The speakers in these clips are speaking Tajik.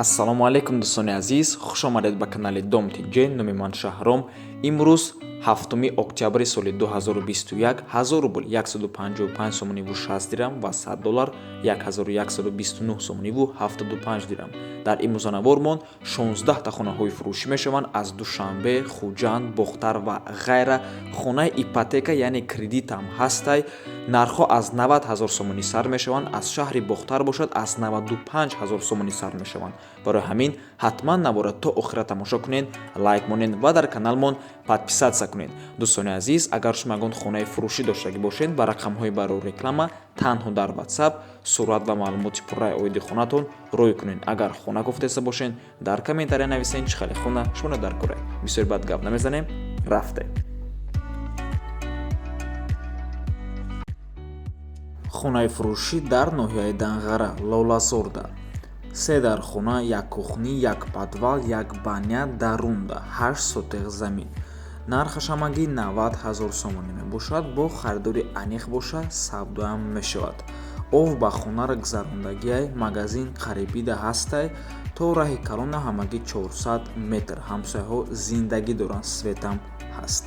ассалому алайкум дӯстони азиз, хуш омадед ба канали Дом Тинҷе. Номи ман Шаҳром. Имрӯз 7 октябри соли 2021 1000 рубл 155 сомониву 60 дирам ва $100 1129 сомониву 75 дирам. дар имрӯзанавормон 16 та хонаҳои фурӯшӣ мешаванд аз Душанбе, Хуҷанд, Бохтар ва ғайра. хонаи ипотека яъне кредит ҳам ҳастай. нархҳо аз 90 000 сомонӣ сар мешаванд. аз шаҳри Бохтар бошад аз 95 000 сомонӣ сар мешаванд. барои ҳамин ҳатман наборад то охира тамошо кунед, лайк монед ва дар каналмон подписатсия кунед. дӯстони азиз, агар шумо ягон хонаи фурӯшӣ доштагӣ бошед, ба рақамҳои барои реклама танҳо дар WhatsApp сурат ва маълумоти пурраи оиди хонатон рӯй кунед. агар хона гуфтеса бошед, дар комментария нависед чӣ хели хона шумо дар кора. бисёр бад гап намезанем, рафтем. хонаи фурӯшӣ дар ноҳияи Данғара, Лолазорда. 3 дар хона, 1 кухни, 1 подвал, 1 баня дарунда, 8 сотиқ замин. нархаш ҳамагӣ 90 000 сомонӣ мебошад. бо харидори аниқ боша савдоам мешавад. ов ба хонара гузарондагиай магазин қарибида ҳастай. то раҳи калона ҳамагӣ 400 метр. ҳамсояҳо зиндагӣ доранд, светам ҳаст.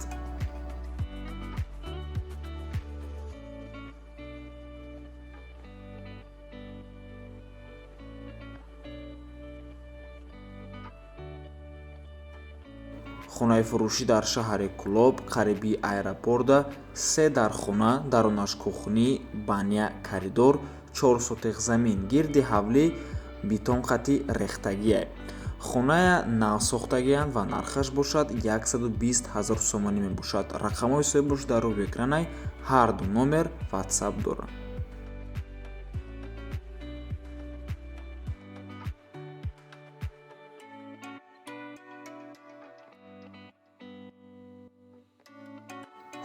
хонаи фурӯшӣ дар шаҳри Кулоб, қариби аэропорда. 3 дар хона, дарунаш кухни, баня, коридор, 4 сотиқ замин, гирди ҳавлӣ, битонқати рехтагиай. хоная навсохтагиан ва нархаш бошад 120 000 сомонӣ мебошад. рақамҳои соҳибаш дар рӯи экранай. ҳар ду номер WhatsApp доранд.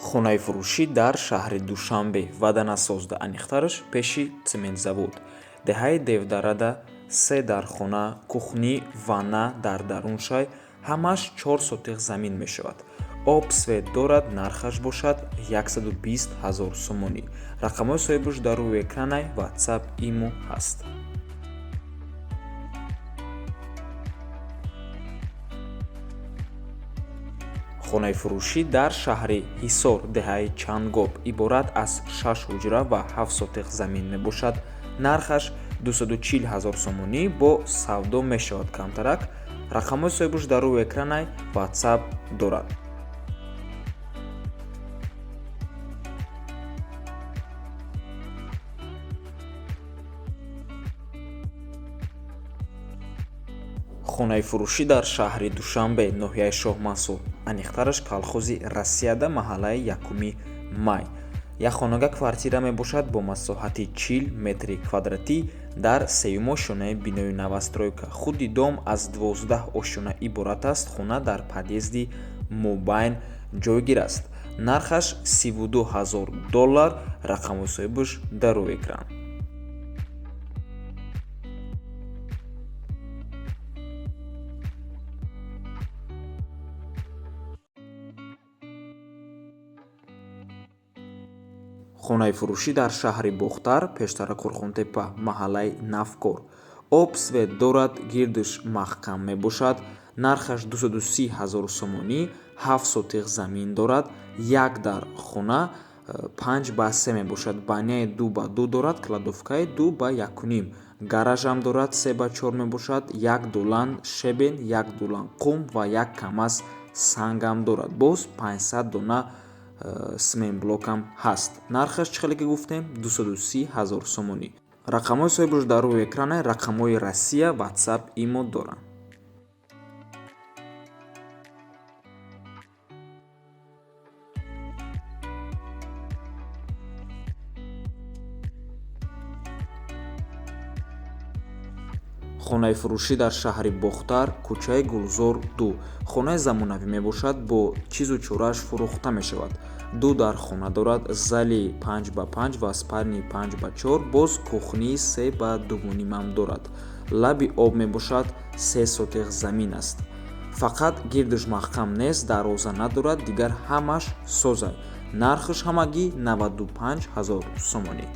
хонаи фурӯшӣ дар шаҳри Душанбе, ваданасозда, аниқтараш пеши цементзавод. деҳаи Девдарада. 3 дар хона, кухни, ванна дар даруншай, ҳамаш 4 сотиқ замин мешавад. об свет дорад. нархаш бошад 120 000 сомонӣ. рақамҳои соҳибаш дар рӯи экранай. WhatsApp, имо ҳаст. хонаи фурӯшӣ дар шаҳри Ҳисор, деҳаи Чангоб, иборат аз 6 ҳуҷра ва 7 сотиқ замин мебошад. нархаш 240 000 сомонӣ. бо савдо мешавад камтарак. рақамҳои соҳибаш дар рӯи экранай. WhatsApp дорад. хонаи фурӯшӣ дар шаҳри Душанбе, ноҳияи Шоҳмансур, аниқтараш калхози Россияда, маҳаллаи 1 май. як хонага квартира мебошад бо масоҳати 40 метри квадратӣ дар 3 ошёнаи бинои новостройка. худи дом аз 12 ошёна иборат аст. хона дар подъезди Мобайн ҷойгир аст. нархаш $32 000. рақамҳои соҳибаш дар рӯи экран. хонаи фурӯшӣ дар шаҳри Бохтар, пештара Қурхонтепа, маҳаллаи Навкор. об свет дорад. гирдиш маҳкам мебошад. нархаш 230 000 сомонӣ. 7 сотиқ замин дорад. 1 дар хона, 5 ба 3 мебошад. баняи 2 ба 2 дорад. кладовкаи 2 ба 1.5. гаражам дорад. 3 ба 4 мебошад. 1 дулан шебен, 1 дулан қум ва 1 камаз сангам дорад. боз 500 дона сменблокам ҳаст. нархаш чӣ хеле ки гуфтем? 230 000 сомонӣ. рақамҳои соҳибаш дар рӯи экранай. рақамҳои Россия, WhatsApp, имо доранд. хонаи фурӯшӣ дар шаҳри Бохтар, кӯчаи Гулзор 2. хонаи замонавӣ мебошад. бо чизу чорааш фурӯхта мешавад. 2 дар хона дорад. зали 5 ба 5 ва спальни 5 ба 4. боз кухни 3 ба 2.5 дорад. лаби об мебошад. 3 сотиқ замин аст. фақат гирдиш маҳкам нест. дароза надорад. дигар ҳамаш созай. нархаш ҳамагӣ 95 000 сомонӣ.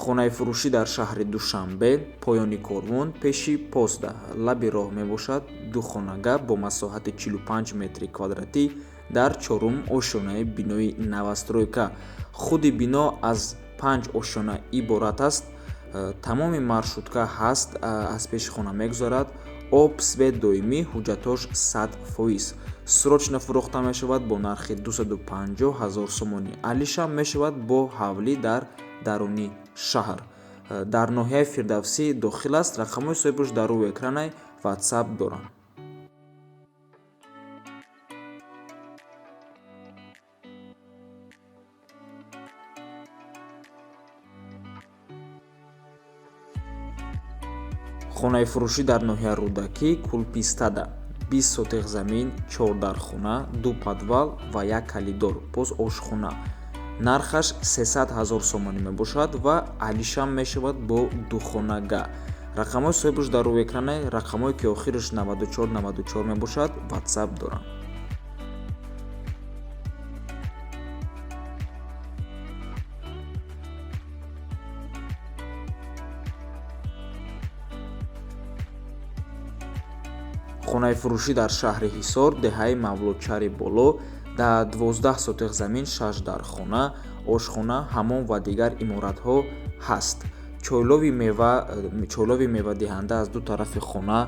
хонаи фурӯшӣ дар шаҳри Душанбе, поёни корвон, пеши поста, лаби роҳ мебошад. Ду хонага бо масоҳати 45 метри квадратӣ дар чорум ошёнаи бинои новостройка. Худи бино аз 5 ошёна иборат аст. Тамоми маршрутка ҳаст, аз пеши хона мегузарад. об, свет доимӣ, ҳуҷҷатош 100%. Срочно фурӯхта мешавад бо нархи 250 000 сомонӣ. Алишам мешавад бо ҳавлӣ дар даруни шаҳр. Дар ноҳияи Фирдавсӣ дохил аст. Рақамҳои соҳибаш дар рӯи экранаи WhatsApp дорам. хонаи фурӯшӣ дар ноҳияи Рӯдакӣ, Кулпистада, 20 сотиқ замин, 4 дархона, 2 подвал ва 1 калидор, боз ошхона. Нархаш 300 000 сомонӣ мебошад ва алишам мешавад бо духонага. Рақамҳои соҳибаш дар рӯи экранаи рақамҳое ки охираш 94 мебошад WhatsApp дорам. хонаи фурӯшӣ дар шаҳри Ҳисор, деҳаи Мавлудчари боло, дар 12 сотиқ замин, 6 дархона, ошхона, ҳаммом ва дигар иморатҳо ҳаст. Чойлови мевадиҳанда аз ду тарафи хона,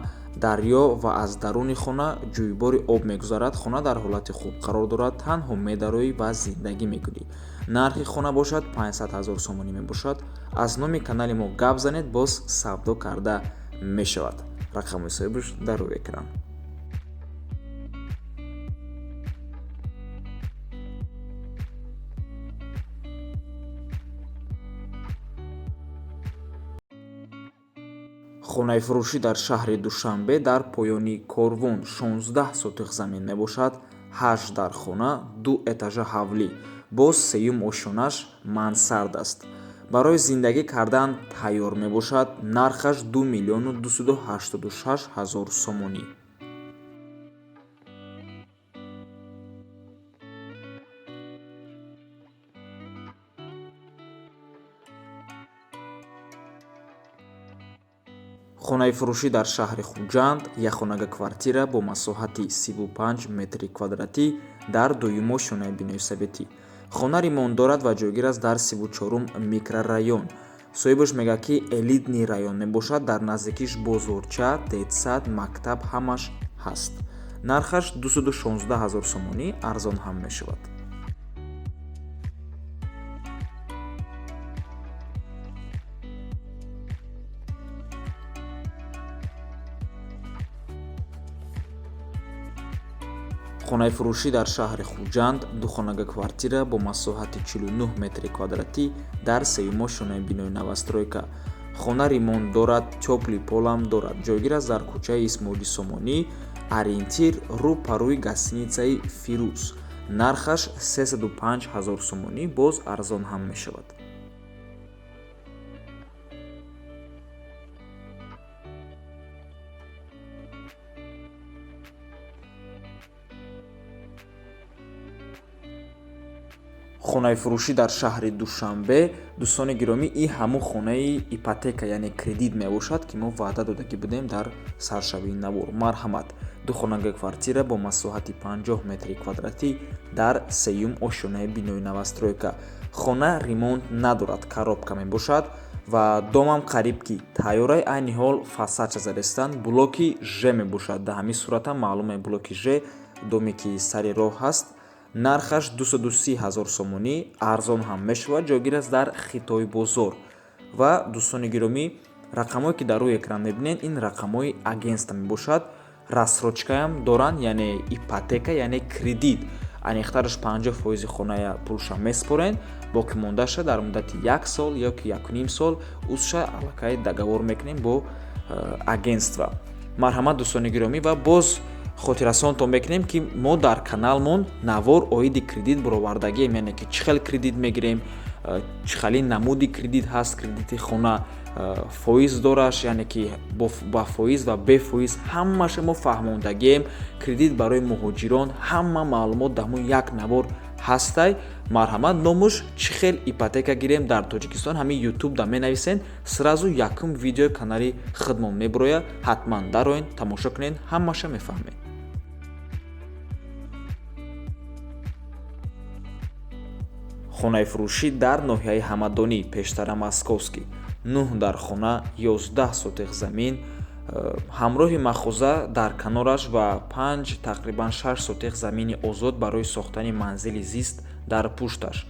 дарё ва аз даруни хона ҷӯйбори об мегузарад. Хона дар ҳолати хуб қарор дорад. Танҳо медароӣ ва зиндагӣ мекунӣ. Нархи хона бошад 500 000 сомонӣ мебошад. Аз номи канали мо гап занед, боз савдо карда мешавад. Рақамҳои соҳибаш дар рӯи экран. хонаи фурӯшӣ дар шаҳри Душанбе, дар поёни корвон, 16 сотиқ замин мебошад. 8 дархона, 2 этажа ҳавлӣ, боз сеюм ошёнаш мансард аст. барои зиндагӣ кардан тайёр мебошад. Нархаш 2 286 000 сомонӣ. хонаи фурӯшӣ дар шаҳри Хуҷанд, якхонага квартира бо масоҳати 35 метри квадратӣ дар дуюм ошёнаи бинои сабитӣ. хона ремонт дорад ва ҷойгир аст дар 34 микрорайон. соҳибаш мегӯяд ки элитный район мебошад. Дар наздикиш бозорча, детсад, мактаб ҳамаш ҳаст. нархаш 216 000 сомонӣ, арзон ҳам мешавад. хонаи фурӯшӣ дар шаҳри Хуҷанд, духонага квартира бо масоҳати 49 метри квадратӣ дар сеюм ошёнаи бинои новостройка. хона ремонт дорад, тёплый полам дорад. ҷойгир аст дар кӯчаи Исмоили Сомонӣ, ориентир рӯ па рӯи гостиницаи Фирӯз. нархаш 305 000 сомонӣ, боз арзон ҳам мешавад. хонаи фурӯшӣ дар шаҳри Душанбе, дӯстони гиромӣ, ин ҳамун хонаи ипотека яъне кредит мебошад ки мо ваъда додагӣ будем дар саршавии навор. Марҳамат. Духонага квартира бо масоҳати 50 метри квадратӣ дар сеюм ошёнаи бинои новостройка. хона ремонт надорад, коробка мебошад ва домам қариб ки тайёраи айни ҳол фасад шазарестанд. блоки Ж мебошад. Дар ҳамин сурата маълуме блоки Ж доме ки сари роҳ ҳаст. нархаш 230 000 сомонӣ, арзон ҳам мешавад. ҷойгир аст дар Хитои бозор. ва дӯстони гиромӣ, рақамҳое ки дар рӯи экран мебинед, ин рақамҳои агентства мебошад. рассрочкаам доранд, яъне ипотека, яъне кредит. аниқтараш 50% хоная пулша меспорен, боқӣ мондаша дар муддати 1 сол ёки 1.5 сол узша аллакай договор мекунем бо агентства. Марҳамат дӯстони гиромӣ, ва боз хотиррасонтон мекунем ки мо дар каналмон навор оиди кредит баровардагием, яъне ки чӣ хел кредит мегирем, чӣ хели намуди кредит ҳаст, кредити хона фоиз дораш, яъне ки ба фоиз ва бе фоиз ҳамаша мо фаҳмондагием. кредит барои муҳоҷирон, ҳама маълумот дар мо як навор ҳастай марҳамат номуш чӣ хел ипотека гирем дар тоҷикистон ҳамин ютубда менависен сразу якум видеои канали хидмон мебуроя ҳатман дароен тамошо кунед ҳамаша мефаҳмед. хонаи фурӯшӣ дар ноҳияи ҳамадонӣ пештара московский 9 дар хона 11 сотиқ замин ҳамроҳи махӯза дар канораш ва 5 тақрибан 6 сотиқ замини озод барои сохтани манзили зист дар пушташ.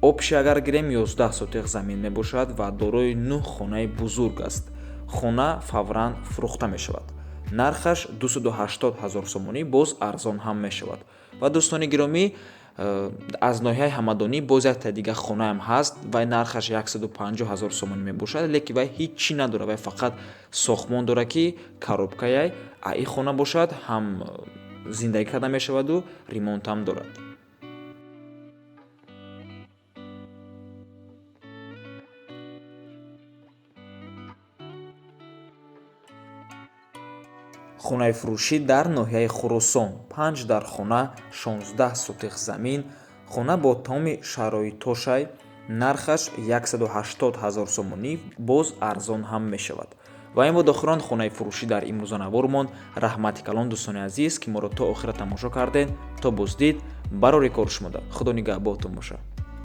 Обши агар гирем 11 сотиқ замин мебошад ва дорои 9 хонаи бузург аст. хона фавран фурӯхта мешавад. нархаш 280 000 сомонӣ боз арзон ҳам мешавад. ва дӯстони гиромӣ, аз ноҳияи ҳамадонӣ боз якта дига хонаам ҳаст. Вай нархаш 150 000 сомонӣ мебошад, леки вай ҳеҷ чӣ надорад. Вай фақат сохтмон дорад ки коробкаяй ин хона бошад, ҳам зиндагӣ карда мешаваду ремонтам дорад. хонаи фурӯшӣ дар ноҳияи Хӯросон 5 дар хона 16 сотиқ замин. хона бо тамоми шароитошай нархаш 180 000 сомонӣ боз арзон ҳам мешавад. ва ин буд охирон хонаи фурӯшӣ дар имрӯзанавормон. Раҳмати калон дӯстони азиз ки моро то охира тамошо кардед. То боздид барори кор шумода. худо нигаҳбонтон бошад.